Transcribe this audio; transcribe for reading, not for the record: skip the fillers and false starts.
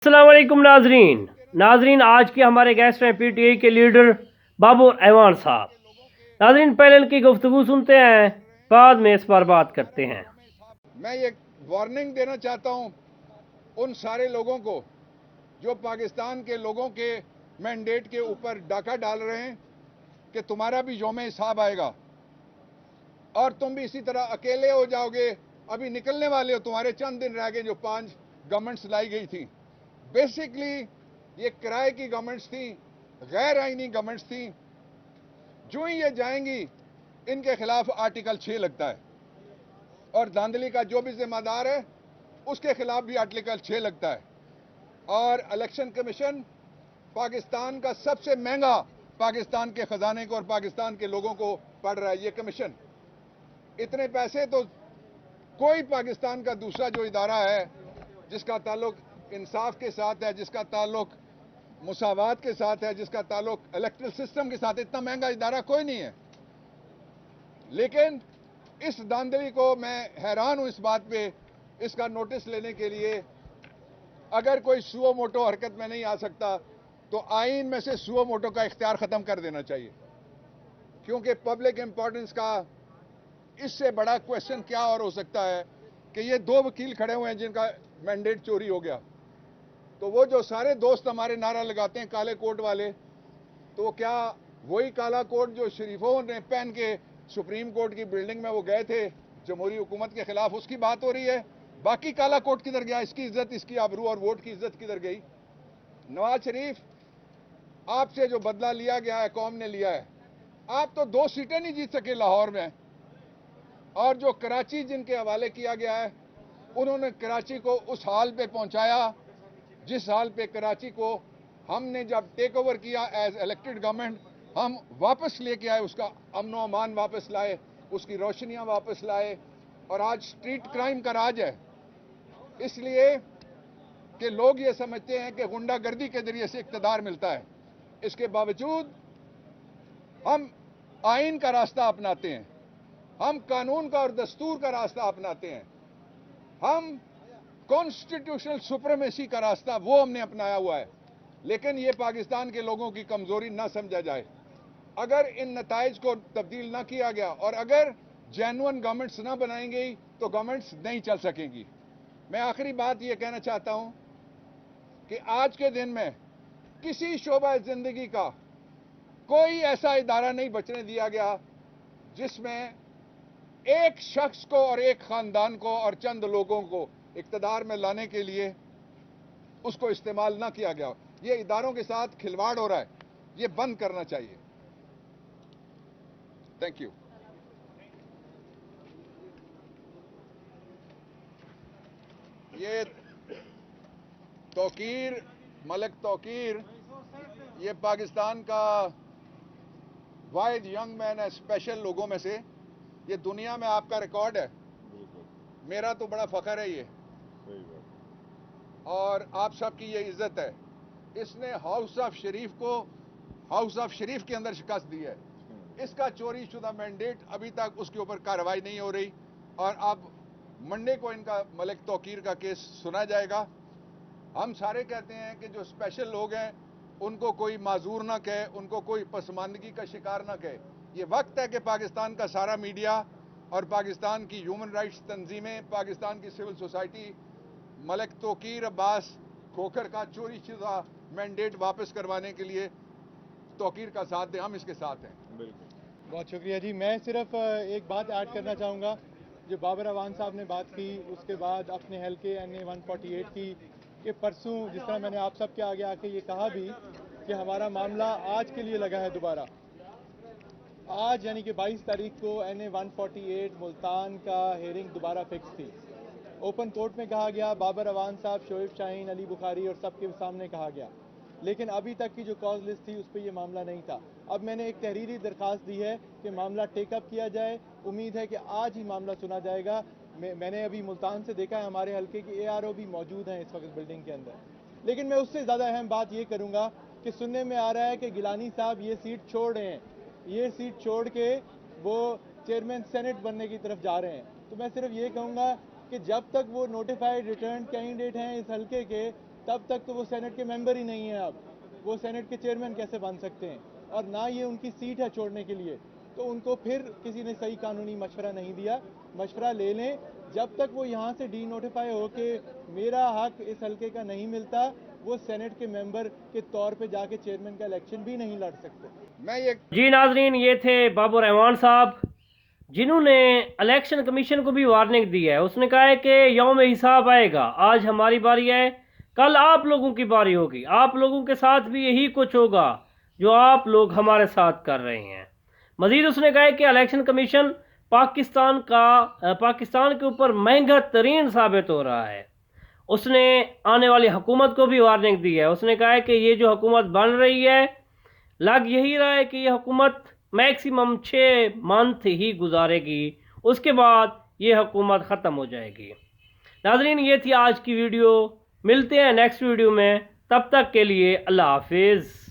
अस्सलाम वालेकुम नाजरीन नाजरीन आज के हमारे गेस्ट हैं पीटीआई के लीडर बाबर ऐवान साहब। नाजरीन पहले इनकी गुफ्तगू सुनते हैं, बाद में इस पर बात करते हैं। मैं ये वार्निंग देना चाहता हूँ उन सारे लोगों को जो पाकिस्तान के लोगों के मैंडेट के ऊपर डाका डाल रहे हैं कि तुम्हारा भी यौम हिसाब आएगा और तुम भी इसी तरह अकेले हो जाओगे। अभी निकलने वाले हो, तुम्हारे चंद दिन रह गए जो 5 गवर्नमेंट्स लाई गई थी। बेसिकली ये किराए की गवर्नमेंट्स थी, गैर आईनी गवर्नमेंट्स थी। जो ही ये जाएंगी इनके खिलाफ आर्टिकल 6 लगता है और धांधली का जो भी जिम्मेदार है उसके खिलाफ भी आर्टिकल 6 लगता है। और इलेक्शन कमीशन पाकिस्तान का सबसे महंगा पाकिस्तान के खजाने को और पाकिस्तान के लोगों को पड़ रहा है। ये कमीशन इतने पैसे तो कोई पाकिस्तान का दूसरा जो इदारा है जिसका ताल्लुक इंसाफ के साथ है, जिसका ताल्लुक मुसावात के साथ है, जिसका ताल्लुक इलेक्ट्रल सिस्टम के साथ, इतना महंगा इदारा कोई नहीं है। लेकिन इस धांधली को मैं हैरान हूं इस बात पे, इसका नोटिस लेने के लिए अगर कोई सुओ मोटो हरकत में नहीं आ सकता तो आइन में से सुओ मोटो का इख्तियार खत्म कर देना चाहिए, क्योंकि पब्लिक इंपॉर्टेंस का इससे बड़ा क्वेश्चन क्या और हो सकता है कि ये 2 वकील खड़े हुए हैं जिनका मैंडेट चोरी हो गया। तो वो जो सारे दोस्त हमारे नारा लगाते हैं काले कोट वाले, तो क्या वही काला कोट जो शरीफों ने पहन के सुप्रीम कोर्ट की बिल्डिंग में वो गए थे जमहूरी हुकूमत के खिलाफ, उसकी बात हो रही है? बाकी काला कोट किधर गया? इसकी इज्जत, इसकी आबरू और वोट की इज्जत किधर गई? नवाज शरीफ, आपसे जो बदला लिया गया है कौम ने लिया है। आप तो 2 सीटें नहीं जीत सके लाहौर में, और जो कराची जिनके हवाले किया गया है उन्होंने कराची को उस हाल पे पहुंचाया जिस हाल पे कराची को हमने जब टेक ओवर किया एज इलेक्टेड गवर्नमेंट, हम वापस लेके आए, उसका अमन व अमान वापस लाए, उसकी रोशनियां वापस लाए, और आज स्ट्रीट क्राइम का राज है। इसलिए कि लोग ये समझते हैं कि गुंडागर्दी के जरिए से इक्तदार मिलता है। इसके बावजूद हम आइन का रास्ता अपनाते हैं, हम कानून का और दस्तूर का रास्ता अपनाते हैं, हम कॉन्स्टिट्यूशनल सुप्रीमेसी का रास्ता वो हमने अपनाया हुआ है। लेकिन ये पाकिस्तान के लोगों की कमजोरी ना समझा जाए। अगर इन नताइज को तब्दील ना किया गया और अगर जेन्युइन गवर्नमेंट्स ना बनाएंगी तो गवर्नमेंट्स नहीं चल सकेंगी। मैं आखिरी बात ये कहना चाहता हूं कि आज के दिन में किसी शोबा जिंदगी का कोई ऐसा इदारा नहीं बचने दिया गया जिसमें एक शख्स को और एक खानदान को और चंद लोगों को इक्तदार में लाने के लिए उसको इस्तेमाल ना किया गया। ये इदारों के साथ खिलवाड़ हो रहा है, ये बंद करना चाहिए। Thank you. ये तौकीर, मलिक तौकीर, ये पाकिस्तान का वाहिद यंग मैन है स्पेशल लोगों में से। ये दुनिया में आपका रिकॉर्ड है, मेरा तो बड़ा फख्र है ये, और आप सबकी ये इज्जत है। इसने हाउस ऑफ शरीफ को हाउस ऑफ शरीफ के अंदर शिकस्त दी है। इसका चोरी शुदा मैंडेट अभी तक उसके ऊपर कार्रवाई नहीं हो रही, और अब मंडे को इनका मलिक तौकीर का केस सुना जाएगा। हम सारे कहते हैं कि जो स्पेशल लोग हैं उनको कोई माजूर ना कहे, उनको कोई पसमानदगी का शिकार ना कहे। ये वक्त है कि पाकिस्तान का सारा मीडिया और पाकिस्तान की ह्यूमन राइट्स तंजीमें, पाकिस्तान की सिविल सोसाइटी मलिक तौकीर अब्बास खोखर का चोरी शुदा मैंडेट वापस करवाने के लिए तौकीर का साथ दें। हम इसके साथ हैं। बहुत शुक्रिया जी। मैं सिर्फ एक बात ऐड करना चाहूँगा, जो बाबर ऐवान साहब ने बात की, उसके बाद अपने हल्के NA 148 की, कि परसों जिस तरह मैंने आप सब के आगे आके ये कहा भी कि हमारा मामला आज के लिए लगा है दोबारा। आज यानी कि 22 तारीख को NA 148 मुल्तान का हेयरिंग दोबारा फिक्स थी। ओपन कोर्ट में कहा गया, बाबर ऐवान साहब, शोएब शाहीन, अली बुखारी और सबके सामने कहा गया, लेकिन अभी तक की जो कॉज लिस्ट थी उस पर यह मामला नहीं था। अब मैंने एक तहरीरी दरखास्त दी है कि मामला टेकअप किया जाए। उम्मीद है कि आज ही मामला सुना जाएगा। मैंने अभी मुल्तान से देखा है, हमारे हल्के की ARO भी मौजूद हैं इस वक्त बिल्डिंग के अंदर। लेकिन मैं उससे ज़्यादा अहम बात ये करूँगा कि सुनने में आ रहा है कि गिलानी साहब ये सीट छोड़ रहे हैं, ये सीट छोड़ के वो चेयरमैन सेनेट बनने की तरफ जा रहे हैं। तो मैं सिर्फ ये कहूँगा कि जब तक वो नोटिफाइड रिटर्न कैंडिडेट हैं इस हल्के के, तब तक तो वो सेनेट के मेंबर ही नहीं है। अब वो सेनेट के चेयरमैन कैसे बन सकते हैं, और ना ये उनकी सीट है छोड़ने के लिए। तो उनको फिर किसी ने सही कानूनी मशवरा नहीं दिया। मशवरा ले लें, जब तक वो यहाँ से डी नोटिफाई हो के मेरा हक इस हल्के का नहीं मिलता, वो सेनेट के मेंबर के तौर पे जाके चेयरमैन का इलेक्शन भी नहीं लड़ सकते। मैं ये जी नाजरीन, ये थे बाबर एवान साहब, जिन्होंने इलेक्शन कमीशन को भी वार्निंग दी है। उसने कहा है कि यौम हिसाब आएगा, आज हमारी बारी है, कल आप लोगों की बारी होगी, आप लोगों के साथ भी यही कुछ होगा जो आप लोग हमारे साथ कर रहे हैं। मजीद उसने कहा है कि इलेक्शन कमीशन पाकिस्तान के ऊपर महंगा तरीन साबित हो रहा है। उसने आने वाली हुकूमत को भी वार्निंग दी है। उसने कहा है कि ये जो हुकूमत बन रही है, लग यही रहा है कि ये हुकूमत मैक्सिमम 6 मंथ ही गुजारेगी, उसके बाद ये हुकूमत ख़त्म हो जाएगी। नाज़रीन, ये थी आज की वीडियो, मिलते हैं नेक्स्ट वीडियो में, तब तक के लिए अल्लाह हाफिज़।